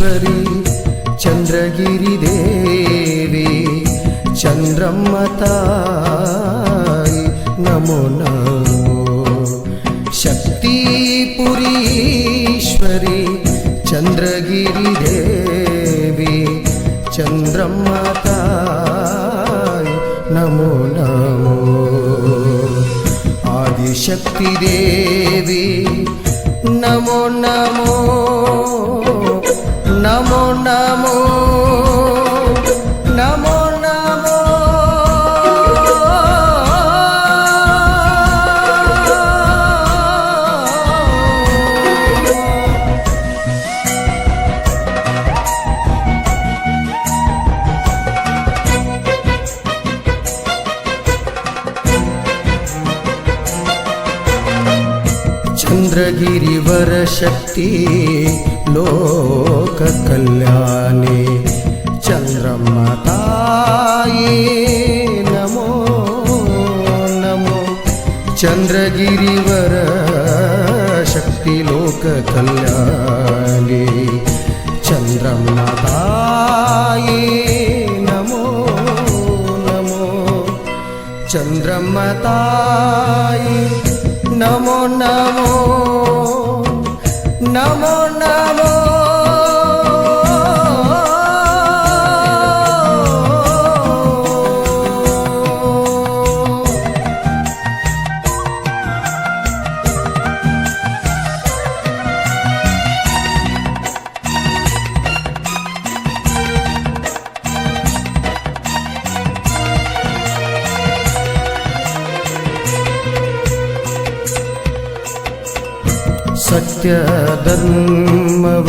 चन्द्रगिरीश्वरी चन्द्रगिरिदेवी चन्द्रम्मताई नमो नमो। शक्तिपुरीश्वरी चन्द्रगिरिदेवी चन्द्रम्मताई नमो नमो। आदिशक्तिदेवी नमो नमो नमो नमो नमो नमो। चन्द्रगिरिवर शक्ति लोक कल्याणी चन्द्रम्मताये नमो नमो। चन्द्रगिरिवर शक्ति लोक कल्याणी चन्द्रम्मताये नमो नमो। चन्द्रम्मताये नमो नमो नमो नमो। सत्य धर्मव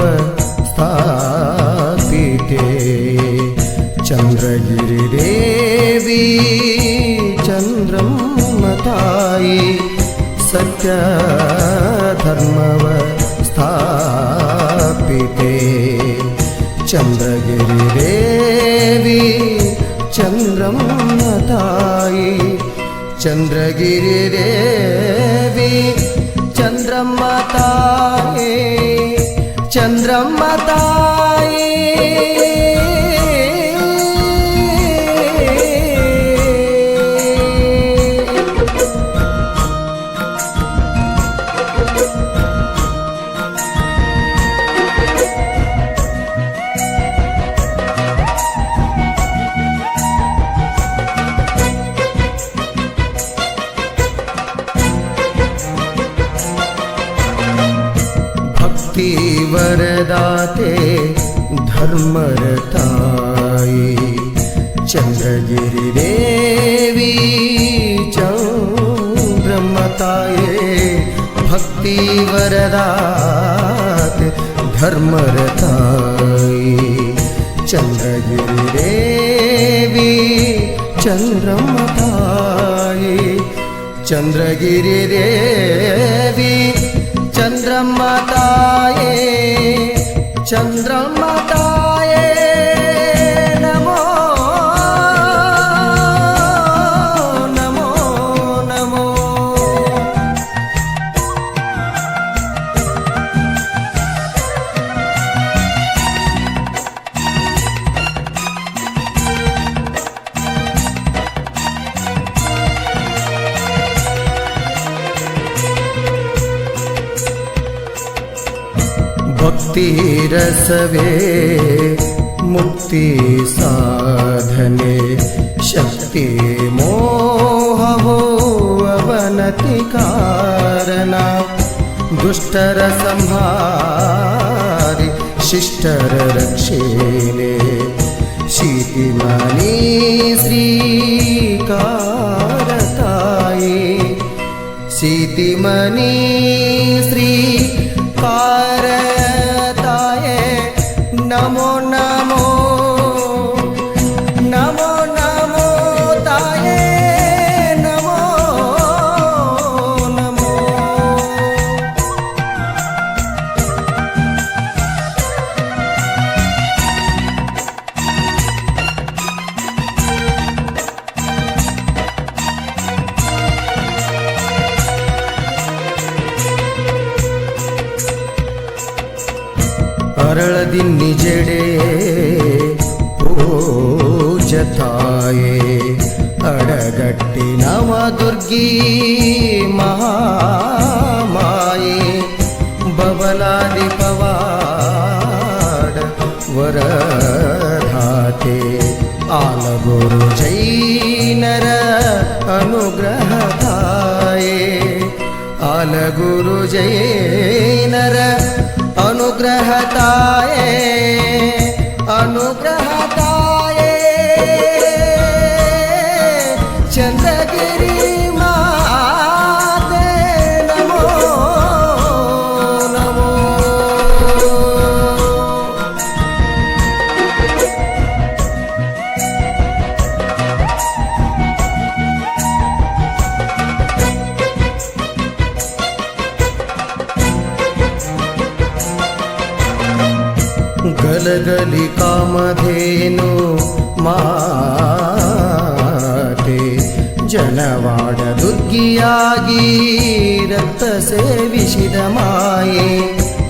स्थापिते चन्द्रगिरिदेवी चन्द्रम्मताये। सत्य धर्मव स्थापिते चन्द्रगिरिदेवी चन्द्रम्मताये। चन्द्रगिरिदेवी चन्द्रम्मताये चन्द्रम्मताये। भक्ति वरदाते धर्मरताये चन्द्रगिरिदेवी चन्द्रम्मताये। भक्ति वरदाते धर्मरताये चन्द्रगिरिदेवी चन्द्रम्मताये। चन्द्रगिरिदेवी चन्द्रम्मताये चन्द्रम्मताये नमो नमो नमो। भक्ति रसवे मुक्ति साधने शक्ति मोहवो अवनति कारणा। दुष्टर संहारि शिष्टर रक्षिणे शीतिमणि श्रीकारताये। शीतिमणि श्रीकारताये नमो नमो नमो नमो ताये नमो नमो। ದಿನ್ನಿಜೆಡೆ ಪೂಜತಾಯೇ ಅಡಗಟ್ಟಿ ನವದುರ್ಗಿ ಮಹಾಮಾಯೇ ಬಬಲಾದಿ ಪವಾಡ ವರಧಾತೆ ಆಲಗುರು ಜೈನರ ಅನುಗ್ರಹತಾಯೇ ಆಲಗುರು ಜೈನರ ಅನುಗ್ರಹತಾಯೇ ಅನುಗ್ರಹತಾಯೇ ಚಂದ್ರಗಿರಿ ಮಾತೆ ನಮೋ ನಮೋ ಗಲಗಲಿ ಕಾಮಧೇನು ಮಾತೆ ಜನವಾಡ ದುರ್ಗಿಯಾಗಿ ರಕ್ತ ಸೇವಿಸಿದ ಮಾಯೆ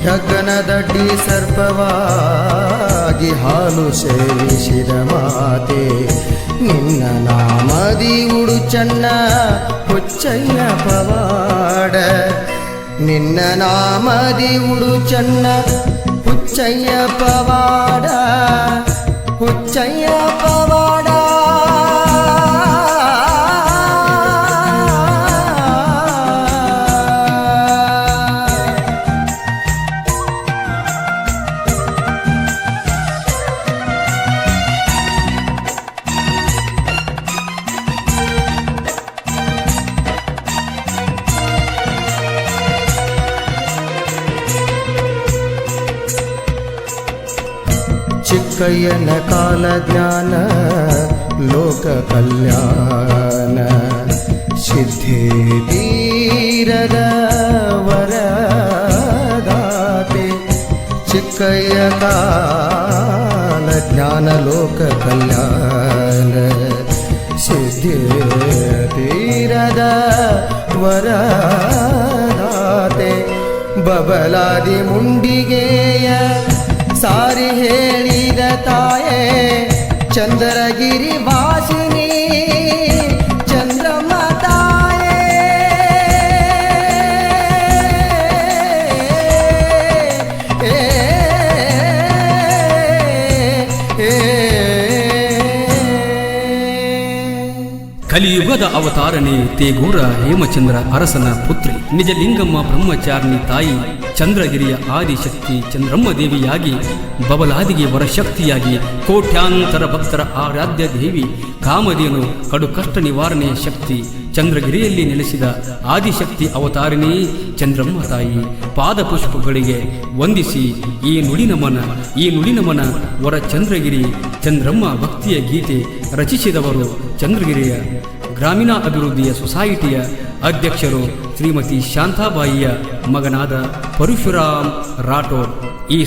ಹೆಗ್ಗನದಡ್ಡಿ ಸರ್ಪವಾಗಿ ಹಾಲು ಸೇವಿಸಿದ ಮಾತೆ ನಿನ್ನ ನಾಮದಿ ಉಡು ಚನ್ನ ಹುಚ್ಚಯ್ಯ ಪವಾಡ ನಿನ್ನ ನಾಮದಿ ಉಡು ಚನ್ನ ಹುಚ್ಚಯ್ಯ ಪವಾಡ ಹುಚ್ಚಯ್ಯ ಪವಾಡ ಚಿಕ್ಕಯ್ಯನ ಕಾಲ ಜ್ಞಾನ ಲೋಕ ಕಲ್ಯಾಣ ಸಿದ್ಧಿ ತೀರದ ವರದಾತೆ ಚಿಕ್ಕಯ್ಯ ಕಾಲ ಜ್ಞಾನ ಲೋಕ ಕಲ್ಯಾಣ ಸಿದ್ಧಿ ತೀರದ ವರದಾತೆ ಬಬಲಾದಿ ಮುಂಡಿಗೆಯ ಸಾರಿ ಹೇಳಿದ ತಾಯೇ ಚಂದ್ರಗಿರಿ ವಾಸಿನಿ ಚಂದ್ರಮ್ಮ ತಾಯೇ ಕಲಿಯುಗದ ಅವತಾರನೆ ತೇಗೂರ ಹೇಮಚಂದ್ರ ಅರಸನ ಪುತ್ರಿ ನಿಜಲಿಂಗಮ್ಮ ಬ್ರಹ್ಮಚಾರಿಣಿ ತಾಯಿ ಚಂದ್ರಗಿರಿಯ ಆದಿಶಕ್ತಿ ಚಂದ್ರಮ್ಮ ದೇವಿಯಾಗಿ ಬಬಲಾದಿಗೆ ವರಶಕ್ತಿಯಾಗಿ ಕೋಟ್ಯಾಂತರ ಭಕ್ತರ ಆರಾಧ್ಯ ದೇವಿ ಕಾಮಧೇನು ಕಡು ಕಷ್ಟ ನಿವಾರಣೆಯ ಶಕ್ತಿ ಚಂದ್ರಗಿರಿಯಲ್ಲಿ ನೆಲೆಸಿದ ಆದಿಶಕ್ತಿ ಅವತಾರಿಣಿ ಚಂದ್ರಮ್ಮ ತಾಯಿ ಪಾದಪುಷ್ಪಗಳಿಗೆ ವಂದಿಸಿ ಈ ನುಡಿ ನಮನ ವರ ಚಂದ್ರಗಿರಿ ಚಂದ್ರಮ್ಮ ಭಕ್ತಿಯ ಗೀತೆ ರಚಿಸಿದವರು ಚಂದ್ರಗಿರಿಯ ಗ್ರಾಮೀಣ ಅಭಿವೃದ್ಧಿಯ ಸೊಸೈಟಿಯ ಅಧ್ಯಕ್ಷರು ಶ್ರೀಮತಿ ಶಾಂತಾಬಾಯಿಯ ಮಗನಾದ ಪರಶುರಾಮ್ ರಾಠೋಡ್. ಈ